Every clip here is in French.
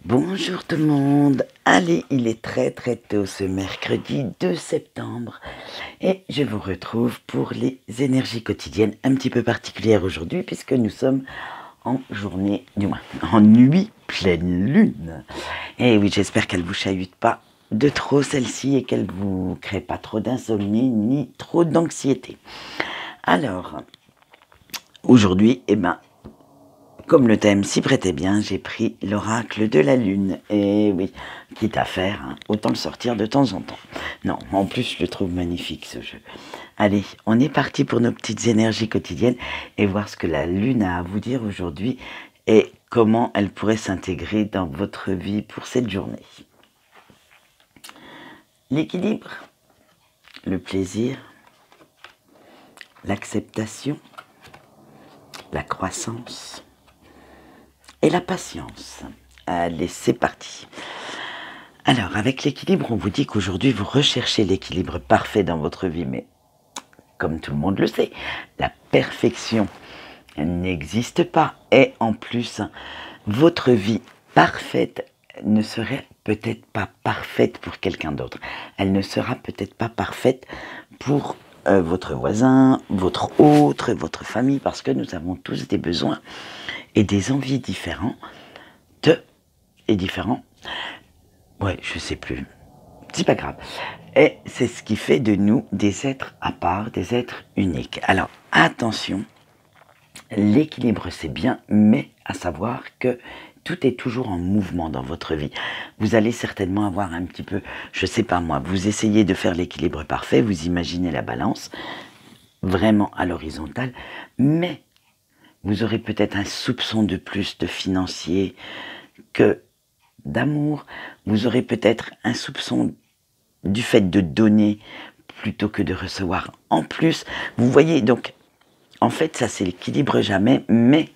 Bonjour tout le monde. Allez, il est très tôt ce mercredi 2 septembre et je vous retrouve pour les énergies quotidiennes un petit peu particulières aujourd'hui puisque nous sommes en journée, du moins en nuit pleine lune. Et oui, j'espère qu'elle vous chahute pas de trop celle-ci et qu'elle vous crée pas trop d'insomnie ni trop d'anxiété. Alors, aujourd'hui, comme le thème s'y prêtait bien, j'ai pris l'oracle de la lune. Et oui, quitte à faire, hein, autant le sortir de temps en temps. Non, en plus, je le trouve magnifique ce jeu. Allez, on est parti pour nos petites énergies quotidiennes et voir ce que la lune a à vous dire aujourd'hui et comment elle pourrait s'intégrer dans votre vie pour cette journée. L'équilibre, le plaisir, l'acceptation, la croissance et la patience. Allez, c'est parti. Alors, avec l'équilibre, on vous dit qu'aujourd'hui, vous recherchez l'équilibre parfait dans votre vie, mais comme tout le monde le sait, la perfection n'existe pas. Et en plus, votre vie parfaite ne serait peut-être pas parfaite pour quelqu'un d'autre. Elle ne sera peut-être pas parfaite pour votre voisin, votre autre, votre famille, parce que nous avons tous des besoins et des envies différentes et différents. Ouais, je sais plus. C'est pas grave. Et c'est ce qui fait de nous des êtres à part, des êtres uniques. Alors, attention, l'équilibre c'est bien, mais à savoir que tout est toujours en mouvement dans votre vie. Vous allez certainement avoir un petit peu, je sais pas moi, vous essayez de faire l'équilibre parfait, vous imaginez la balance, vraiment à l'horizontale, mais vous aurez peut-être un soupçon de plus de financier que d'amour, vous aurez peut-être un soupçon du fait de donner plutôt que de recevoir en plus. Vous voyez, donc, en fait, ça c'est l'équilibre jamais, mais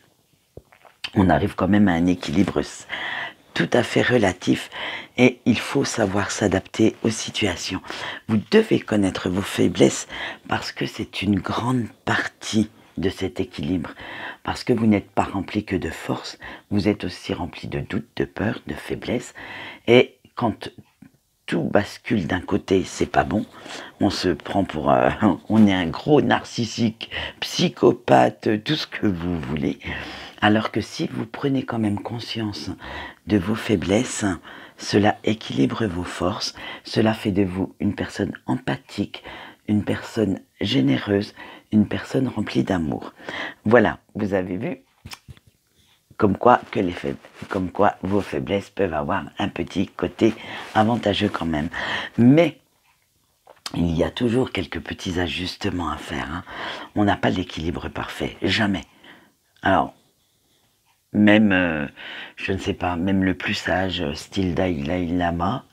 on arrive quand même à un équilibre tout à fait relatif et il faut savoir s'adapter aux situations. Vous devez connaître vos faiblesses parce que c'est une grande partie de cet équilibre. Parce que vous n'êtes pas rempli que de force, vous êtes aussi rempli de doutes, de peur, de faiblesse. Et quand tout bascule d'un côté, c'est pas bon. On se prend pour... on est un gros narcissique, psychopathe, tout ce que vous voulez. Alors que si vous prenez quand même conscience de vos faiblesses, cela équilibre vos forces, cela fait de vous une personne empathique, une personne généreuse, une personne remplie d'amour. Voilà, vous avez vu comme quoi vos faiblesses peuvent avoir un petit côté avantageux quand même. Mais il y a toujours quelques petits ajustements à faire. Hein. On n'a pas l'équilibre parfait, jamais. Alors, même, je ne sais pas, même le plus sage, style Dalai Lama,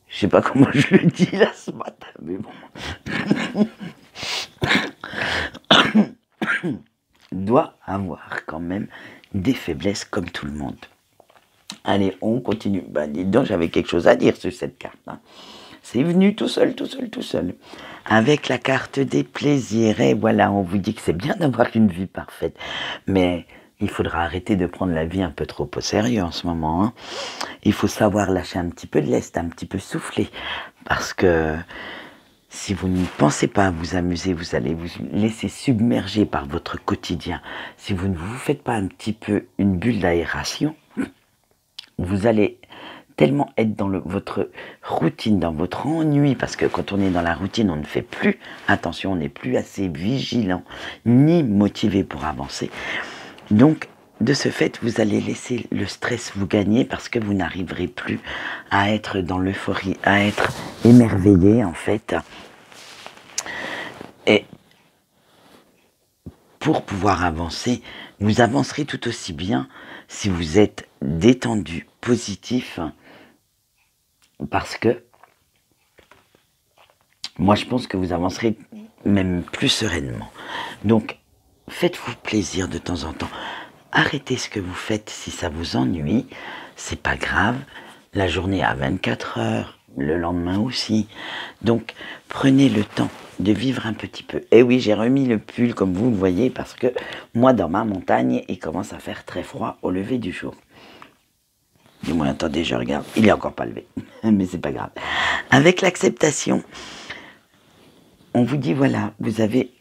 je sais pas comment je le dis là ce matin, mais bon, doit avoir quand même des faiblesses comme tout le monde. Allez, on continue. Bah, dis donc, j'avais quelque chose à dire sur cette carte. Hein. C'est venu tout seul. Avec la carte des plaisirs. Et voilà, on vous dit que c'est bien d'avoir une vie parfaite. Mais il faudra arrêter de prendre la vie un peu trop au sérieux en ce moment. Hein. Il faut savoir lâcher un petit peu de lest, un petit peu souffler. Parce que si vous ne pensez pas à vous amuser, vous allez vous laisser submerger par votre quotidien. Si vous ne vous faites pas un petit peu une bulle d'aération, vous allez tellement être dans votre routine, dans votre ennui, parce que quand on est dans la routine, on ne fait plus attention, on n'est plus assez vigilant, ni motivé pour avancer. Donc, de ce fait, vous allez laisser le stress vous gagner parce que vous n'arriverez plus à être dans l'euphorie, à être émerveillé en fait. Et pour pouvoir avancer, vous avancerez tout aussi bien si vous êtes détendu, positif, parce que moi je pense que vous avancerez même plus sereinement. Donc faites-vous plaisir de temps en temps. Arrêtez ce que vous faites si ça vous ennuie, c'est pas grave. La journée a 24 heures, le lendemain aussi. Donc prenez le temps de vivre un petit peu. Et oui, j'ai remis le pull comme vous le voyez parce que moi dans ma montagne, il commence à faire très froid au lever du jour. Dis-moi, attendez, je regarde. Il est encore pas levé, mais c'est pas grave. Avec l'acceptation, on vous dit, voilà, vous avez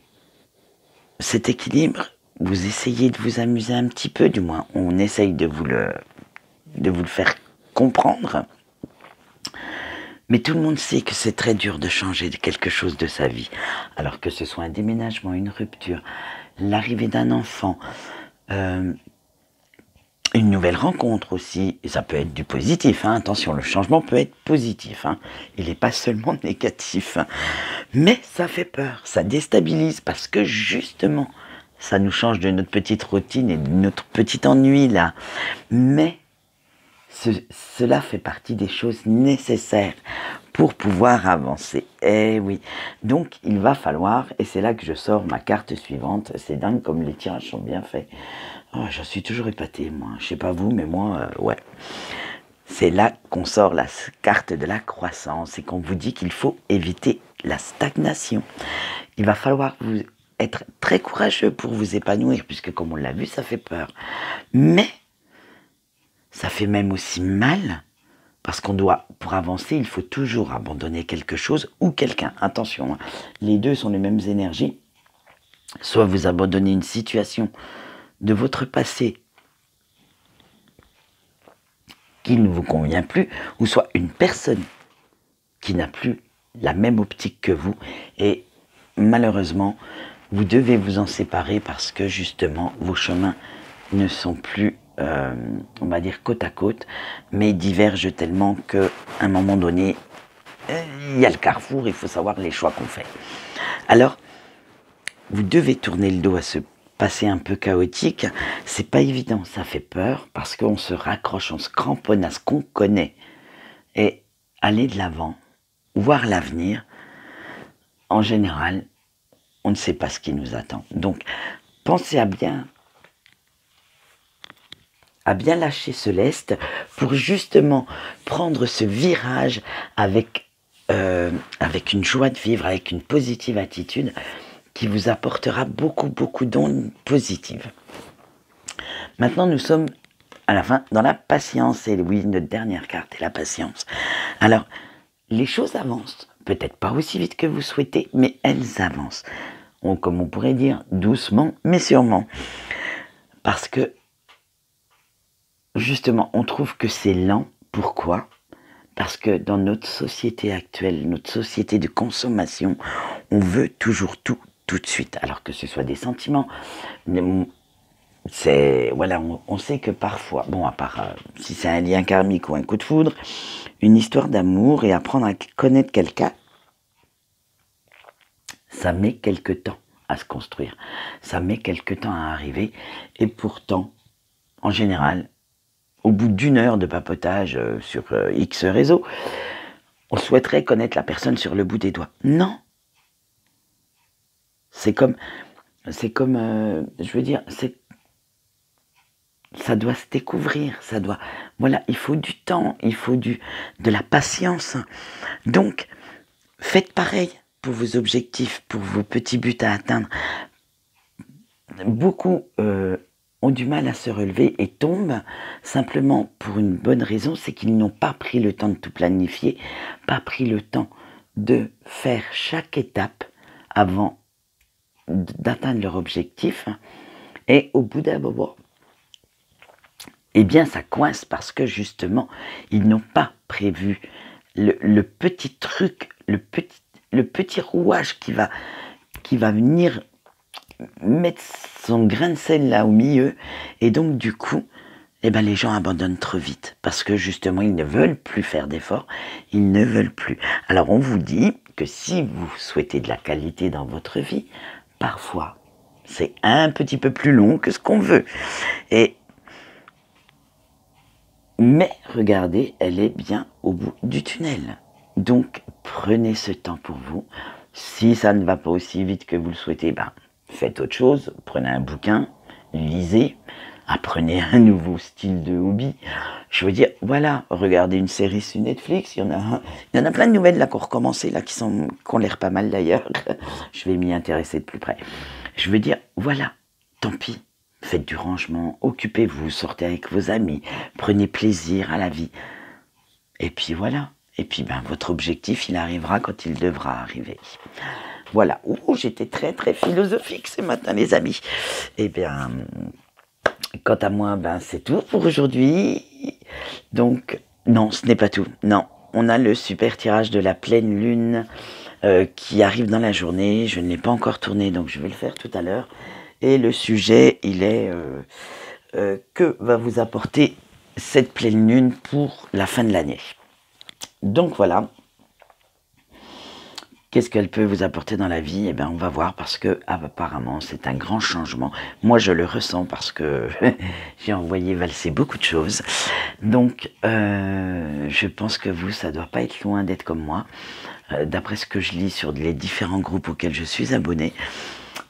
cet équilibre, vous essayez de vous amuser un petit peu, du moins, on essaye de vous le faire comprendre. Mais tout le monde sait que c'est très dur de changer quelque chose de sa vie. Alors que ce soit un déménagement, une rupture, l'arrivée d'un enfant, une nouvelle rencontre aussi, et ça peut être du positif, hein. Attention, le changement peut être positif, hein. Il n'est pas seulement négatif, hein. Mais ça fait peur, ça déstabilise, parce que justement, ça nous change de notre petite routine et de notre petit ennui là. Mais cela fait partie des choses nécessaires pour pouvoir avancer. Eh oui, donc il va falloir, et c'est là que je sors ma carte suivante, c'est dingue comme les tirages sont bien faits. Oh, je suis toujours épaté, moi. Je sais pas vous, mais moi, ouais. C'est là qu'on sort la carte de la croissance et qu'on vous dit qu'il faut éviter la stagnation. Il va falloir vous être très courageux pour vous épanouir, puisque comme on l'a vu, ça fait peur. Mais ça fait même aussi mal, parce qu'on doit, pour avancer, il faut toujours abandonner quelque chose ou quelqu'un. Attention, hein, les deux sont les mêmes énergies. Soit vous abandonnez une situation de votre passé qui ne vous convient plus, ou soit une personne qui n'a plus la même optique que vous, et malheureusement, vous devez vous en séparer parce que justement, vos chemins ne sont plus, on va dire, côte à côte, mais divergent tellement qu'à un moment donné, il y a le carrefour, il faut savoir les choix qu'on fait. Alors, vous devez tourner le dos à ce passé un peu chaotique. C'est pas évident, ça fait peur, parce qu'on se raccroche, on se cramponne à ce qu'on connaît. Et aller de l'avant, voir l'avenir, en général, on ne sait pas ce qui nous attend. Donc, pensez à bien lâcher ce lest pour justement prendre ce virage avec une joie de vivre, avec une positive attitude qui vous apportera beaucoup d'ondes positives. Maintenant, nous sommes à la fin dans la patience. Et oui, notre dernière carte est la patience. Alors, les choses avancent. Peut-être pas aussi vite que vous souhaitez, mais elles avancent. Comme on pourrait dire, doucement, mais sûrement. Parce que, justement, on trouve que c'est lent. Pourquoi ? Parce que dans notre société actuelle, notre société de consommation, on veut toujours tout de suite. Alors que ce soit des sentiments, voilà, on sait que parfois, bon, à part si c'est un lien karmique ou un coup de foudre, une histoire d'amour et apprendre à connaître quelqu'un, ça met quelque temps à se construire, ça met quelque temps à arriver, et pourtant, en général, au bout d'une heure de papotage sur X réseau, on souhaiterait connaître la personne sur le bout des doigts. Non, c'est comme, je veux dire, ça doit se découvrir, voilà, il faut du temps, il faut de la patience. Donc, faites pareil pour vos objectifs, pour vos petits buts à atteindre. Beaucoup ont du mal à se relever et tombent simplement pour une bonne raison, c'est qu'ils n'ont pas pris le temps de tout planifier, pas pris le temps de faire chaque étape avant d'atteindre leur objectif. Et au bout d'un moment, eh bien ça coince parce que justement, ils n'ont pas prévu le petit truc, le petit rouage qui va venir mettre son grain de sel là au milieu, et donc du coup, eh ben, les gens abandonnent trop vite, parce que justement, ils ne veulent plus faire d'efforts, ils ne veulent plus. Alors on vous dit que si vous souhaitez de la qualité dans votre vie, parfois, c'est un petit peu plus long que ce qu'on veut. Mais regardez, elle est bien au bout du tunnel. Donc, prenez ce temps pour vous. Si ça ne va pas aussi vite que vous le souhaitez, ben, faites autre chose. Prenez un bouquin, lisez, apprenez un nouveau style de hobby. Je veux dire, voilà, regardez une série sur Netflix. Il y en a plein de nouvelles là qu'on recommençait, là, qui ont l'air pas mal d'ailleurs. Je vais m'y intéresser de plus près. Je veux dire, voilà, tant pis. faites du rangement, occupez-vous, sortez avec vos amis, prenez plaisir à la vie. Et puis voilà. Et puis ben, votre objectif, il arrivera quand il devra arriver. Voilà. Ouh, j'étais très très philosophique ce matin, les amis. Eh bien, quant à moi, ben, c'est tout pour aujourd'hui. Donc, non, ce n'est pas tout. Non, on a le super tirage de la pleine lune qui arrive dans la journée. Je ne l'ai pas encore tourné, donc je vais le faire tout à l'heure. Et le sujet, il est que va vous apporter cette pleine lune pour la fin de l'année. Donc voilà. Qu'est-ce qu'elle peut vous apporter dans la vie? Eh bien, on va voir parce que apparemment, c'est un grand changement. Moi, je le ressens parce que j'ai envoyé valser beaucoup de choses. Donc, je pense que vous, ça doit pas être loin d'être comme moi, d'après ce que je lis sur les différents groupes auxquels je suis abonnée.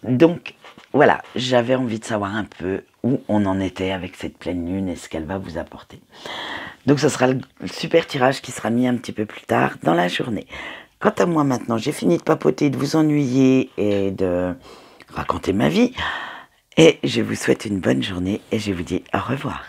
Donc, voilà, j'avais envie de savoir un peu où on en était avec cette pleine lune et ce qu'elle va vous apporter. Donc, ce sera le super tirage qui sera mis un petit peu plus tard dans la journée. Quant à moi maintenant, j'ai fini de papoter, de vous ennuyer et de raconter ma vie. Et je vous souhaite une bonne journée et je vous dis au revoir.